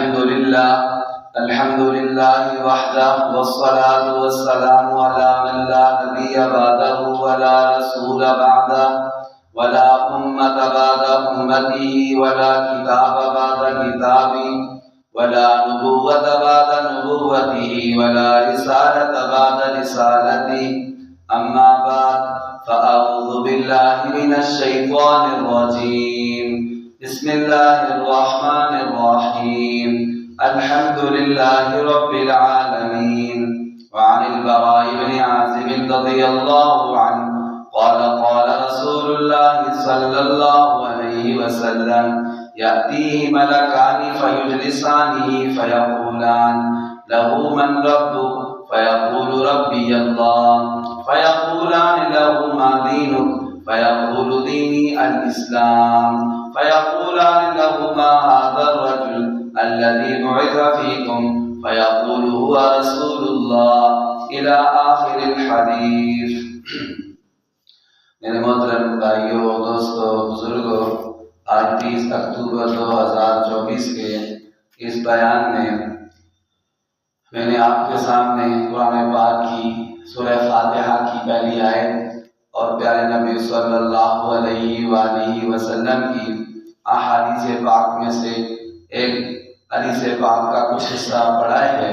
الحمد لله وحده والصلاة والسلام على من لا نبي بعده ولا رسول بعده ولا أمة بعد أمته ولا كتاب بعد كتابه ولا نبوة بعد نبوته ولا رسالة بعد رسالته أما بعد فأعوذ بالله من الشيطان الرجيم بسم الله الرحمن الرحيم الحمد لله رب العالمين وعن البراء بن عازب رضي الله عنه قال قال رسول الله صلى الله عليه وسلم يأتيه ملكان فيجلسانه فيقولان له من ربك فيقول ربي الله فيقولان له ما دينك فيقول ديني الإسلام فيقولان له ما هذا الرجل الذي بعث فيكم فيقول هو رسول الله إلى آخر الحديث. میرے محترم بھائیوں دوستوں بزرگوں، آج 30 اکتوبر 2024 کے اس بیان میں نے آپ کے سامنے قرآن پاک کی سورہ فاتحہ کی پہلی آیت اور پیارے نبی صلی اللہ علیہ وآلہ وسلم کی احادیث پاک میں سے ایک حدیث پاک کا کچھ حصہ پڑھا ہے۔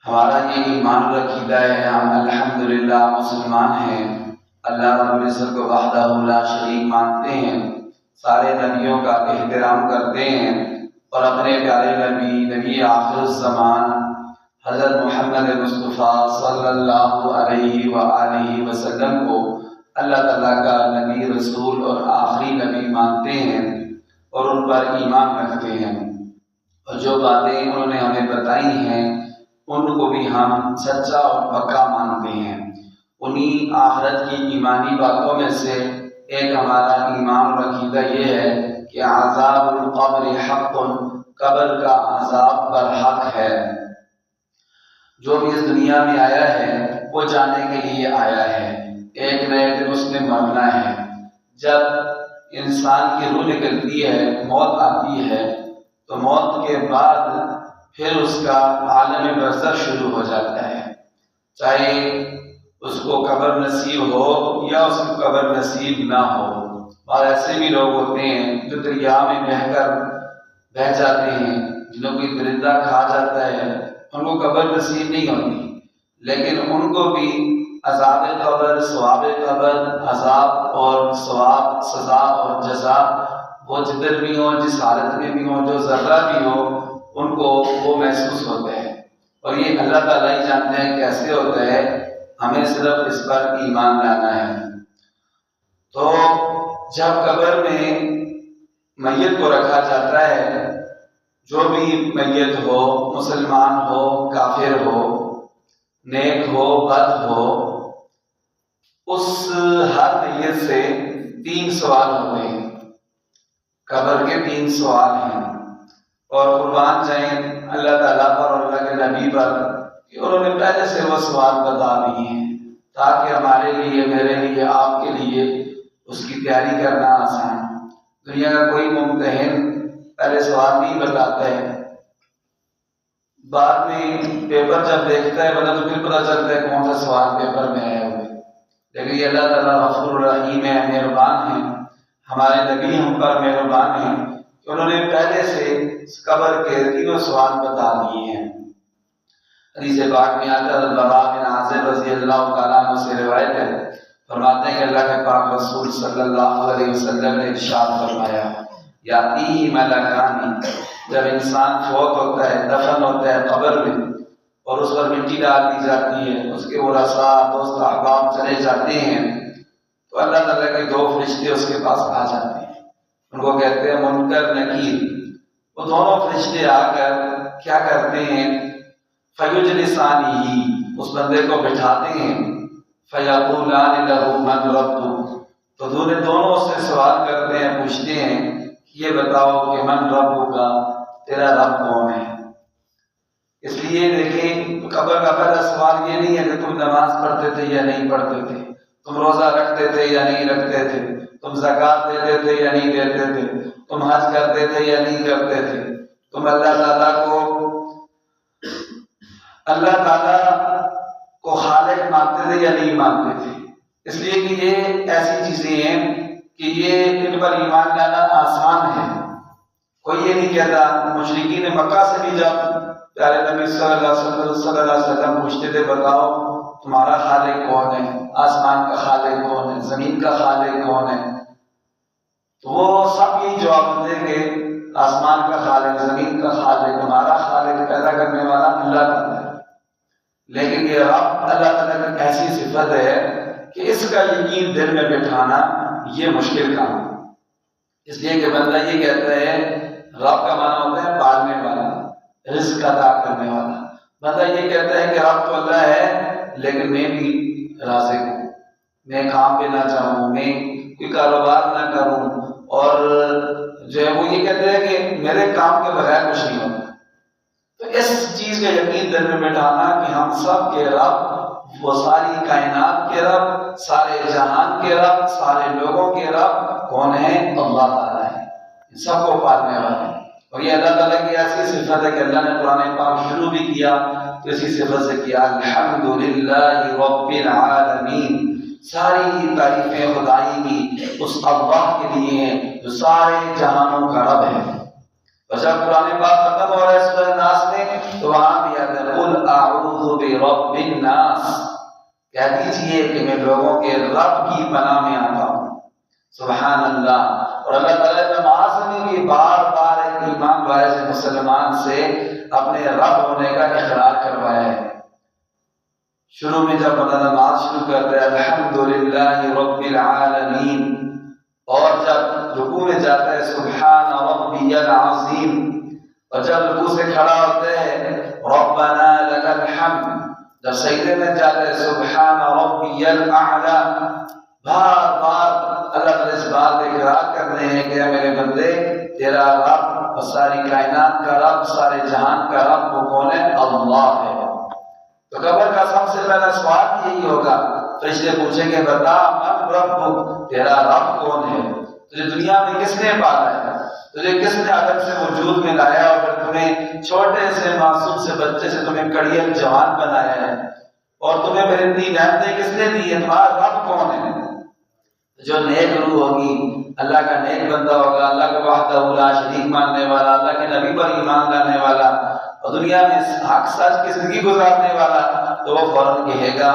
ہمارا یہ ایمان عقیدہ ہے، ہم الحمدللہ مسلمان ہیں، اللہ رب العزت کو وحدہ لا شریک مانتے ہیں، سارے نبیوں کا احترام کرتے ہیں اور اپنے پیارے نبی آخر الزمان حضرت محمد مصطفیٰ صلی اللہ علیہ وآلہ وسلم کو اللہ تعالیٰ کا نبی رسول اور آخری نبی مانتے ہیں اور ان پر ایمان رکھتے ہیں، اور جو باتیں انہوں نے ہمیں بتائی ہیں ان کو بھی ہم سچا اور پکا مانتے ہیں۔ انہی آخرت کی ایمانی باتوں میں سے ایک ہمارا ایمان عقیدہ یہ ہے کہ عذاب القبر حق، قبر کا عذاب پر حق ہے۔ جو بھی اس دنیا میں آیا ہے وہ جانے کے لیے آیا ہے، ایک نہ ایک دن اس نے مرنا ہے۔ جب انسان کی روح نکلتی ہے، موت آتی ہے، تو موت کے بعد پھر اس کا عالم برزخ شروع ہو جاتا ہے، چاہے اس کو قبر نصیب ہو یا اس کو قبر نصیب نہ ہو۔ اور ایسے بھی لوگ ہوتے ہیں جو دریا میں بہہ جاتے ہیں، جنہیں کوئی درندہ کھا جاتا ہے، ان کو قبر نصیب نہیں ہوتی، لیکن ان کو بھی عذاب قبر، ثواب قبر، عذاب اور ثواب، سزا اور جزا، وہ جدھر بھی ہوں، جس حالت میں بھی ہوں، جو ذرہ بھی ہو، ان کو وہ محسوس ہوتا ہے۔ اور یہ اللہ تعالیٰ ہی جانتے ہیں کیسے ہوتا ہے، ہمیں صرف اس پر ایمان لانا ہے۔ تو جب قبر میں میت کو رکھا جاتا ہے، جو بھی میت ہو، مسلمان ہو، کافر ہو، نیک ہو، بد ہو، اس ہر میت سے 3 سوال ہوتے ہیں۔ قبر کے 3 سوال ہیں، اور قربان جائیں اللہ تعالیٰ پر اور اللہ کے نبی پر کہ انہوں نے پہلے سے وہ سوال بتا دیے ہیں، تاکہ ہمارے لیے، میرے لیے، آپ کے لیے اس کی تیاری کرنا آسان۔ دنیا کا کوئی ممتحن پہلے سوال نہیں بتاتا ہے، بعد میں پیپر جب دیکھتا ہے تو پھر پتہ چلتا ہے کون سا سوال پیپر میں آئے ہوئے۔ لیکن یہ اللہ تعالیٰ غفور الرحیم ہے، مہربان ہے، ہمارے نبی ہم پر مہربان ہیں کہ انہوں نے پہلے سے قبر کے 3 سوال بتا دیے ہیں۔ حدیث پاک میں آتا ہے، البراء بن عازب رضی اللہ تعالیٰ عنہ سے روایت ہے، فرماتے ہیں کہ اللہ کے پاک رسول صلی اللہ علیہ وسلم نے ارشاد فرمایا، یاتی ملکانی، جب انسان فوت ہوتا ہے، دفن ہوتا ہے قبر میں، اور اس پر مٹی ڈال دی جاتی ہے، اس کے ورثاء، دوست احباب چلے جاتے ہیں، تو اللہ تعالیٰ کے 2 فرشتے اس کے پاس آ جاتے ہیں، ان کو کہتے ہیں منکر نکیر۔ وہ دونوں فرشتے آ کر کیا کرتے ہیں، فیجلسانہ، اس بندے کو بٹھاتے ہیں، فیقولان لہ من ربک، تو دونوں اس سے سوال کرتے ہیں، پوچھتے ہیں کہ یہ بتاؤ کہ من ربک، تیرا رب کون ہے۔ اس لیے دیکھیں قبر کا پہلا سوال یہ نہیں ہے کہ تم نماز پڑھتے تھے یا نہیں پڑھتے تھے، تم روزہ رکھتے تھے یا نہیں رکھتے تھے، تم زکوٰۃ دیتے تھے یا نہیں دیتے تھے، تم حج کرتے تھے یا نہیں کرتے تھے۔ تم اللہ تعالیٰ کو خالق مانتے تھے یا نہیں مانتے تھے؟ اس لیے کہ یہ ایسی چیزیں ہیں کہ یہ ان پر ایمان لانا آسان ہے. کوئی یہ نہیں کہتا. مشرکین مکہ سے بھی جب پیارے نبی صلی اللہ علیہ وسلم پوچھتے تھے بتاؤ تمہارا خالق کون ہے، آسمان کا خالق کون ہے، زمین کا خالق کون ہے، تو وہ سب یہی جواب دے کہ آسمان کا خالق، زمین کا خالق، ہمارا خالق پیدا کرنے والا اللہ تعالیٰ ہے. لیکن یہ رب اللہ تعالیٰ کی ایسی صفت ہے کہ اس کا یقین دل میں بٹھانا یہ مشکل کام ہے. اس لیے کہ بندہ یہ کہتا ہے رب کا معنی ہوتا ہے پالنے والا، رزق عطا کرنے والا. بندہ یہ کہتا ہے کہ رب تو اللہ ہے لیکن میں بھی رازق ہوں، میں کام پہ نہ چاہوں، میں کوئی کاروبار نہ کروں، اور جو ہے وہ یہ کہتے ہیں کہ میرے کام کے بغیر کچھ نہیں ہوتا. تو اس چیز کا یقین دل میں بٹھانا کہ ہم سب کے رب، وہ ساری کائنات کے رب، سارے جہان کے رب، سارے لوگوں کے رب کون ہے؟ اللہ تعالیٰ ہے، سب کو پالنے والے ہیں. اور یہ اللہ تعالیٰ کی ایسی صفت ہے کہ اللہ نے قرآن پاک شروع بھی کیا تو اسی صفت سے کیا، الحمدللہ رب العالمین. ساری تعریفیں خدائی کی اس اللہ کے لیے ہیں جو سارے جہانوں کا رب ہے. اور جب قرآن پاک ختم ہو رہا ہے سورہ ناس میں تو وہاں بھی آتا ہے قل اعوذ برب الناس، کہہ دیجئے کہ میں لوگوں کے رب کی پناہ میں آتا ہوں. سبحان اللہ. اور اللہ تعالیٰ نے نماز میں بھی بار بار ایک ایمان والے سے، مسلمان سے اپنے رب ہونے کا اقرار کروایا ہے. شروع میں جب بندہ نماز شروع کرتا ہے الحمدللہ رب العالمین، اور جب رکوع میں جاتا ہے سبحان ربی العظیم، اور جب رکوع سے کھڑا ہوتا ہے ربنا لک الحمد، جب سجدے میں جاتا ہے سبحان ربی الاعلی. بار بار اللہ تعالیٰ اس بات کا اقرار کرنے ہیں کہ میرے بندے تیرا رب اور ساری کائنات کا رب، سارے جہان کا رب وہ کون ہے؟ اللہ ہے. تو قبر کا سب سے پہلا سوال یہی ہوگا، فرشتے پوچھیں گے بتا من رب، تیرا رب کون ہے؟ تجھے دنیا میں کس نے پالا ہے؟ تجھے کس نے عدم سے وجود میں لایا اور پھر تمہیں چھوٹے سے معصوم سے بچے سے تمہیں کڑیل جوان بنایا ہے؟ اور تمہیں پھر اتنی نعمتیں کس نے دی ہے؟ تمہارا رب کون ہے؟ جو نیک روح ہوگی، اللہ کا نیک بندہ ہوگا، اللہ کو وحدہ لا شریک ماننے والا، اللہ کے نبی پر ایمان لانے والا، اور دنیا میں حق سچ کی زندگی گزارنے والا، تو وہ فوراً کہے گا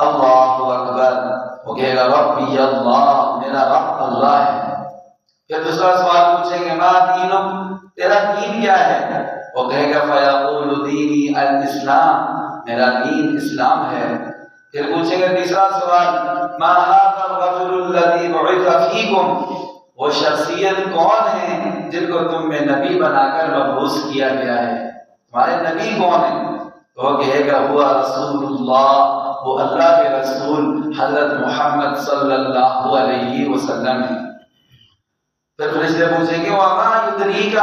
اللہ اکبر، وہ کہے گا ربی اللہ، میرا رب اللہ ہے. پھر دوسرا سوال پوچھیں گے ما دینک، تیرا دین کیا ہے؟ وہ کہے گا فیقول دینی الاسلام، میرا دین اسلام ہے. پھر پوچھیں گے تیسرا سوال ما هذا الرجل الذي بعث فيكم، وہ شخصیت کون ہے جن کو تم میں نبی بنا کر مبعوث کیا گیا ہے؟ تمہارے نبی کون ہیں؟ تو وہ کہے گا ہوا رسول اللہ، وہ اللہ کے رسول حضرت محمد صلی اللہ علیہ وسلم ہے. پھر فرشتے پوچھیں گے وما یدریک،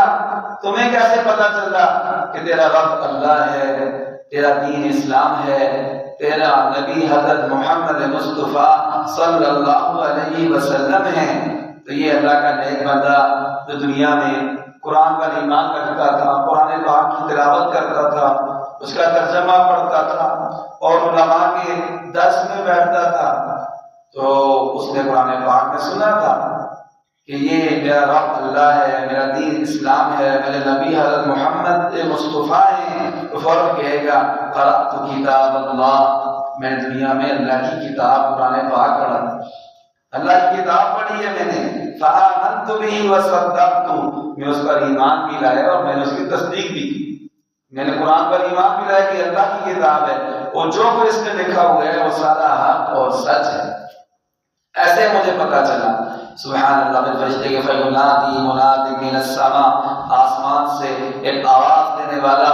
تمہیں کیسے پتہ چلا کہ تیرا رب اللہ ہے، تیرا دین اسلام ہے، تیرا نبی حضرت محمد مصطفیٰ صلی اللہ علیہ وسلم ہے؟ تو یہ اللہ کا نیک بندہ جو دنیا میں قرآن پر ایمان رکھتا تھا، قرآن پاک کی تلاوت کرتا تھا، اس کا ترجمہ پڑھتا تھا اور علماء کے درس میں بیٹھتا تھا، تو اس نے قرآن پاک میں سنا تھا کہ یہ میرا رب اللہ ہے، میرا دین اسلام ہے، میرے نبی حضرت محمد مصطفیٰ ہیں، تو فوراً کہے گا قرأت کتاب اللہ، میں نے دنیا میں اللہ کی کتاب قرآن پاک پڑھا، اللہ کی کتاب پڑھی ہے میں نے، فآمنت بہ وصدقت، میں اس پر ایمان بھی لایا اور میں نے اس کی تصدیق بھی کی. میں نے قرآن پر ایمان بھی لایا کہ اللہ کی کتاب ہے اور جو کچھ اس میں لکھا ہوا ہے وہ سارا حق اور سچ ہے. ایسے مجھے پتا چلا. سبحان اللہ. میں فرشتے کے فینادی منادی من السماء، آسمان سے ایک آواز دینے والا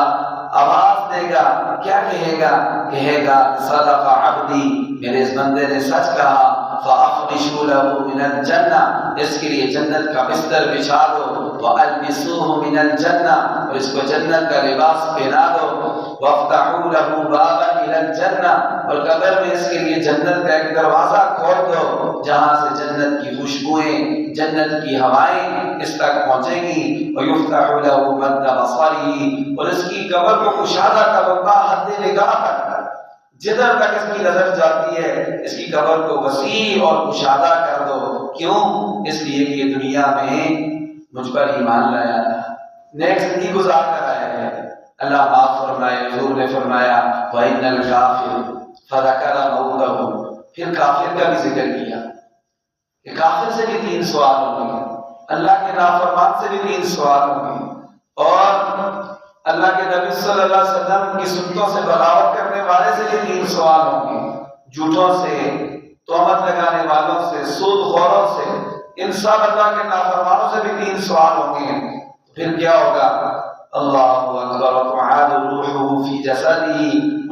آواز دے گا. کیا کہے گا؟ کہے گا صدق عبدی، میرے اس بندے نے سچ کہا، فافرشوا له من الجنہ، اس کے لیے جنت کا بستر بچھا دو، والبسوه من الجنہ، اور اس کو جنت کا لباس پہنا دو، وافتحوا له بابا الى الجنہ، اور قبر میں اس کے لیے جنت کا ایک دروازہ کھول دو جہاں سے جنت کی خوشبوئیں، جنت کی ہوائیں اس تک پہنچیں گی. ویفتح له مد قبری، اور اس کی قبر کو کشادہ کرو تا حد نگاہ تک، جدھر تک اس کی نظر جاتی ہے اس کی قبر کو وسیع اور کشادہ کر دو۔ کیوں؟ اس لیے کہ یہ دنیا میں مجھ پر ایمان لایا تھا، نیک زندگی گزار کر آیا ہے۔ اللہ معاف فرمائے، حضور نے فرمایا وَإِنَّ الْكَافِرَ فَذَكَرَ مَوْتَهُ، پھر کافر کا بھی ذکر کیا کہ کافر سے بھی 3 سوال ہوں گے، اللہ کے نافرمان سے بھی 3 سوال ہوں گے، اور اللہ کے نبی صلی اللہ علیہ وسلم کی سنتوں سے بغاوت کرنے والے سے بھی 3 سوال ہوں گے، جھوٹوں سے، تہمت لگانے والوں سے، سود خوروں سے، ان سب اللہ کے نافرمانوں سے بھی 3 سوال ہوں گے۔ پھر کیا ہوگا؟ اللہ اکبر، وتعاد روحه فی جسدہ،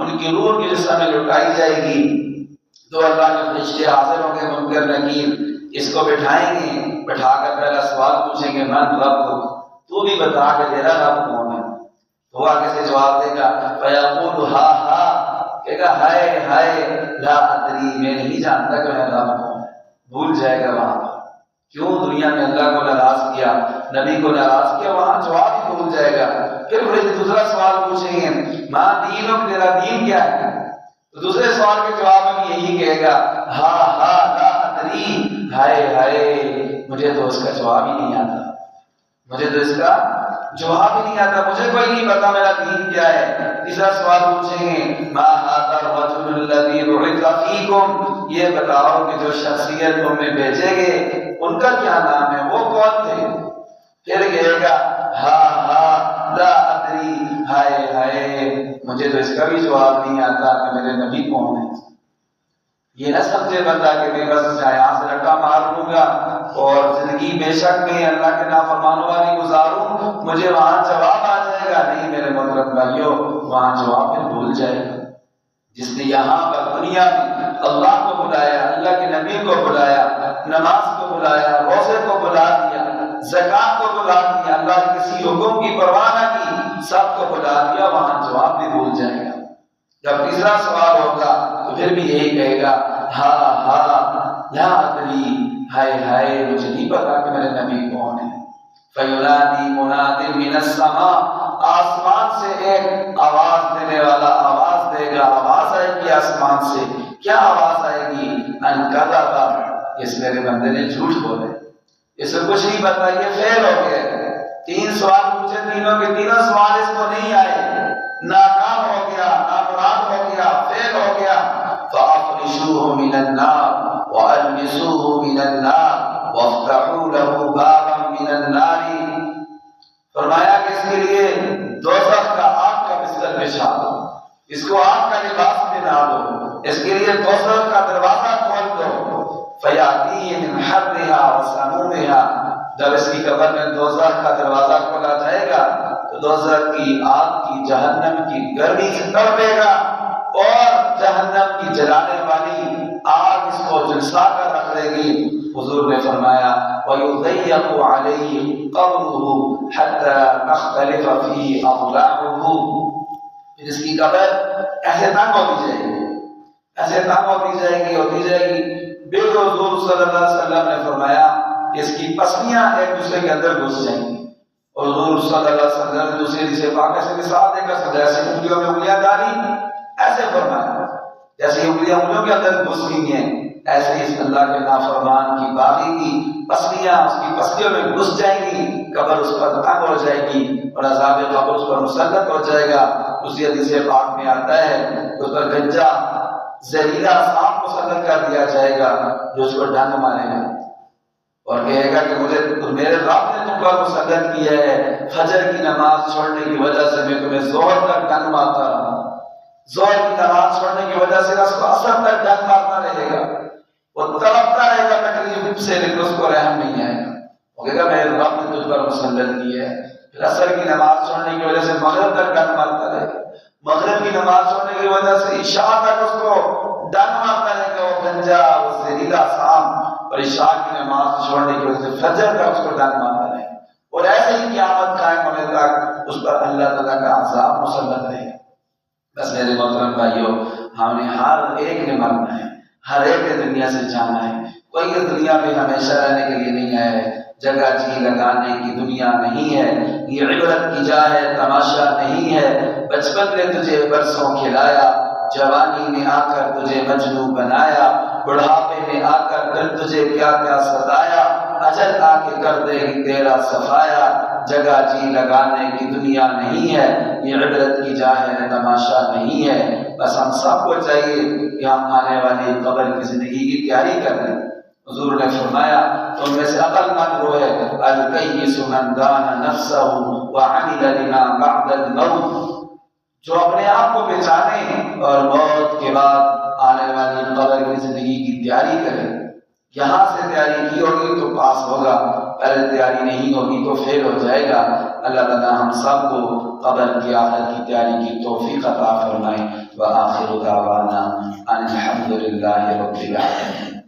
ان کی روح کے جسم میں لٹائی جائے گی، تو اللہ کے فرشتے حاضر ہوں گے، منکر نکیر اس کو بٹھائیں گے، بٹھا کر پہلا سوال پوچھیں گے من رب، تو بھی بتا کہ تیرا رب کون ہے؟ وہ آگے سے جواب دے گا فیقول ہا ہا، کہے گا ہائے ہائے لا ادری، میں نہیں جانتا کہ میرا رب کون ہے، بھول جائے گا وہاں پر۔ کیوں؟ دنیا میں اللہ کو ناراض کیا، نبی کو ناراض کیا، وہاں جواب ہی بھول جائے گا۔ پھر وہ دوسرا سوال پوچھیں گے ماں دینک، تیرا دین کیا ہے؟ تو دوسرے سوال کے جواب میں یہی کہے گا ہا ہا لا ادری، ہائے ہائے مجھے تو اس کا جواب ہی نہیں آتا، مجھے تو اس کا جواب ہی نہیں آتا، مجھے کوئی نہیں پتا میرا دین کیا ہے۔ تیسرا سوال پوچھیں گے ما ھذا الرجل الذی بعث فیکم، یہ بتاؤ کہ جو شخصیت تم میں بھیجے گے ان کا کیا نام ہے، وہ کون تھے؟ پھر کہے گا ہا ہا لا ادری، ہائے ہائے مجھے تو اس کا بھی جواب نہیں آتا کہ میرے نبی کون ہے۔ یہ نہ سمجھے بندہ کہ میں بس یہاں سے رٹا مار لوں گا اور زندگی بے شک میں اللہ کے نافرمانوں والی گزاروں، مجھے وہاں جواب آ جائے گا۔ نہیں میرے محترم بھائیوں، وہاں جواب پھر بھول جائے گا۔ جس نے یہاں پر دنیا میں اللہ کو بلایا، اللہ کے نبی کو بلایا، نماز کو بلایا، روزے کو بلا دیا، زکات کو بلا دیا، اللہ کے کسی حکم کی پرواہ نہ کی، سب کو بلا دیا، وہاں جواب بھی بھول جائے گا۔ جب تیسرا سوال ہوگا تو پھر بھی یہی کہے گا ہا ہا لا ادری، ہائے ہائے مجھے نہیں پتا کہ میرے نبی کون ہے۔ فَيُنَادِي مُنَادٍ مِّنَ السَّمَاءِ، آسمان سے ایک آواز دینے والا آواز دے گا، آواز آئے گی آسمان سے۔ کیا آواز آئے گی؟ ان کذب، اس میرے بندے نے جھوٹ بولے، اسے کچھ نہیں پتا، یہ فیل ہو گیا۔ 3 سوال پوچھے، تینوں کے تینوں سوال اس کو نہیں آئے، ناکام ہو گیا، نامراد ہو گیا، فیل ہو گیا۔ فَأَفْرِشُوهُ مِنَ النَّارِ وَأَلْبِسُوهُ مِنَ النَّارِ وَافْتَحُوا لَهُ بَابًا مِنَ النَّارِ، فرمایا کہ اس کے لیے دوزخ کا آگ کا بستر بچھا دو، اس کو آگ کا لباس پہنا دو، اس کے لیے دوزخ کا دروازہ کھول دو۔ فَيَأْتِيهِ مِنْ حَرِّهَا وَسَمُومِهَا، جب اس کی قبر میں دوزخ کا دروازہ کھولا جائے گا تو دوزخ کی آگ کی، جہنم کی گرمی سے تڑپے گا، اور جہنم کی جلانے والی آگ اس کو جلسا کر رکھ دے گی۔ حضور نے فرمایا وَيُضَيَّقُ عَلَيْهِ قَبْرُهُ حَتَّى تَخْتَلِفَ فِيهِ أَضْلَاعُهُ، پھر اس کی قبر ایسے تنگ ہوتی جائے گی، ایسے تنگ ہوتی جائے گی۔ پھر حضور صلی اللہ علیہ وسلم نے فرمایا کہ اس کی پسلیاں ایک دوسرے کے اندر گھس جائیں گی، اور حضور صلی اللہ علیہ وسلم نے دوسرے جسے پاک سے مثال دے کر جیسے انگلیوں میں انگلیاں ڈالی، ایسے فرمایا جیسے انگلیاں انگلیوں کے اندر گھس گئی ہیں، ایسے اس اللہ کے نافرمان کی باغی کی پسلیاں اس کی پسلیوں میں گھس جائیں گی، قبر اس پر تنگ ہو جائے گی، اور عذاب قبر اس پر مسلط ہو جائے گا۔ اسی حدیث پاک میں آتا ہے کہ اس پر گنجا زہریلا سانپ مسلط کر دیا جائے گا جو اس کو ڈنگ مارے گا، اور کہے گا کہ مجھے میرے رب نے تم پر مسلط کیا ہے، فجر کی نماز چھوڑنے کی وجہ سے میں تمہیں زہر تک ڈنگ مارتا رہا، زہر کی نماز چھوڑنے کی وجہ سے اس کو عصر تک ڈنگ مارتا رہے گا، وہ تڑپتا رہے گا تکلیف سے، لیکن اس کو رحم نہیں آئے گا، وہ کہے گا میرے رب نے تجھ پر مسلط کیا ہے۔ پھر عصر کی نماز چھوڑنے کی وجہ سے مغرب تک ڈنگ مارتا رہے گا، مغرب کی نماز چھوڑنے کی وجہ سے عشاء تک اس کو ڈنگ مارتا رہے گا، وہ گنجا، وہ زہریلا سانپ، اور عشاء کی نماز چھوڑنے کی وجہ سے فجر تک اس کو ڈنگ مارتا رہے گا، اور ایسے ہی قیامت قائم ہونے تک اس پر اللہ تعالیٰ کا عذاب مسلط رہے گا۔ بس میرے محترم بھائیوں، ہم نے ہر ایک نے مرنا ہے، ہر ایک نے دنیا سے جانا ہے، کوئی اس دنیا میں ہمیشہ رہنے کے لیے نہیں آیا ہے۔ جگہ جی لگانے کی دنیا نہیں ہے، یہ عبرت کی جا ہے، تماشا نہیں ہے۔ بچپن نے تجھے برسوں کھلایا، جوانی نے آ کر تجھے مجنوں بنایا، بڑھاپے نے آ کر پھر تجھے کیا کیا ستایا، اجل آ کے کر دے گی تیرا صفایا۔ جگہ جی لگانے کی دنیا نہیں ہے، یہ عبرت کی جا ہے، تماشا نہیں ہے۔ بس ہم سب کو چاہیے کہ ہم آنے والی قبر کی زندگی کی تیاری کر لیں۔ حضور نے فرمایا تم میں سے عقل مند وہ ہے الکیس من دان نفسہ وعمل لما بعد الموت، جو اپنے آپ کو پہچانے اور موت کے بعد آنے والی قبر کی زندگی کی تیاری کرے۔ یہاں سے تیاری کی ہوگی تو پاس ہوگا، پہلے تیاری نہیں ہوگی تو فیل ہو جائے گا۔ اللہ تعالیٰ ہم سب کو قبر کی آخرت کی تیاری کی توفیق عطا فرمائے۔ وآخر دعوانا ان الحمد للہ رب العالمین۔